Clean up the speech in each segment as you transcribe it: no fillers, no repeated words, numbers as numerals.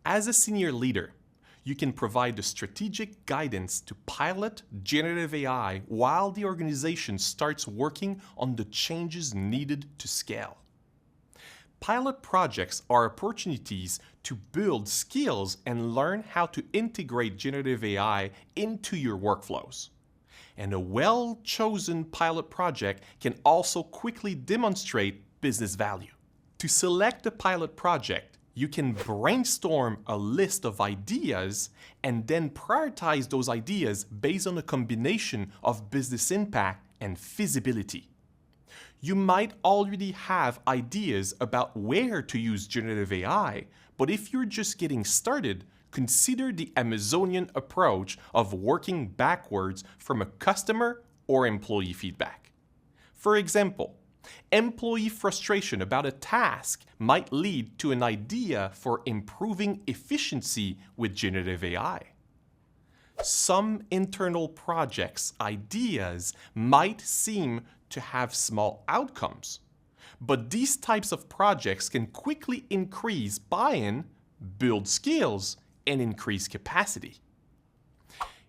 As a senior leader, you can provide the strategic guidance to pilot generative AI while the organization starts working on the changes needed to scale. Pilot projects are opportunities to build skills and learn how to integrate generative AI into your workflows. And a well-chosen pilot project can also quickly demonstrate business value. To select a pilot project, you can brainstorm a list of ideas and then prioritize those ideas based on a combination of business impact and feasibility. You might already have ideas about where to use generative AI, but if you're just getting started, consider the Amazonian approach of working backwards from a customer or employee feedback. For example, employee frustration about a task might lead to an idea for improving efficiency with generative AI. Some internal projects' ideas might seem to have small outcomes, but these types of projects can quickly increase buy-in, build skills, and increase capacity.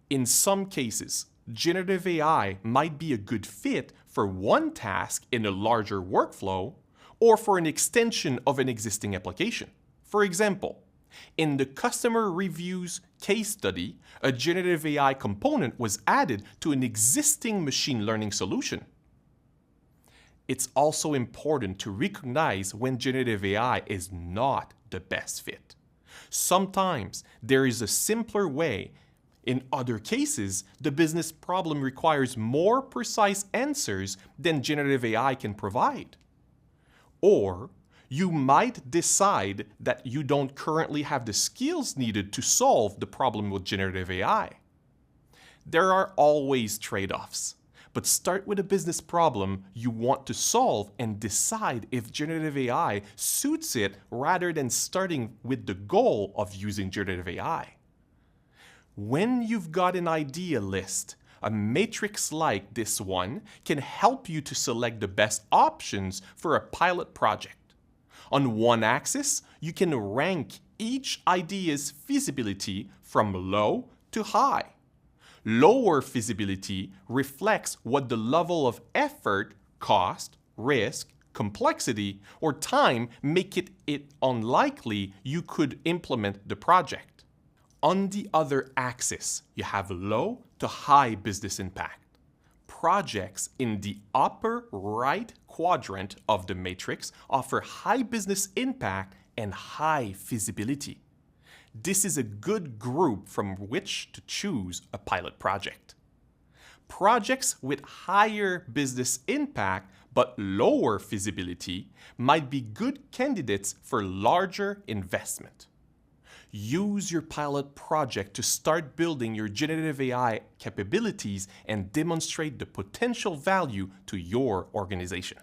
In some cases, generative AI might be a good fit for one task in a larger workflow or for an extension of an existing application. For example, in the customer reviews case study, a generative AI component was added to an existing machine learning solution. It's also important to recognize when generative AI is not the best fit. Sometimes there is a simpler way. In other cases, the business problem requires more precise answers than generative AI can provide. Or you might decide that you don't currently have the skills needed to solve the problem with generative AI. There are always trade-offs, but start with a business problem you want to solve and decide if generative AI suits it rather than starting with the goal of using generative AI. When you've got an idea list, a matrix like this one can help you to select the best options for a pilot project. On one axis, you can rank each idea's feasibility from low to high. Lower feasibility reflects what the level of effort, cost, risk, complexity, or time make it unlikely you could implement the project. On the other axis, you have low to high business impact. Projects in the upper right quadrant of the matrix offer high business impact and high feasibility. This is a good group from which to choose a pilot project. Projects with higher business impact but lower feasibility might be good candidates for larger investment. Use your pilot project to start building your generative AI capabilities and demonstrate the potential value to your organization.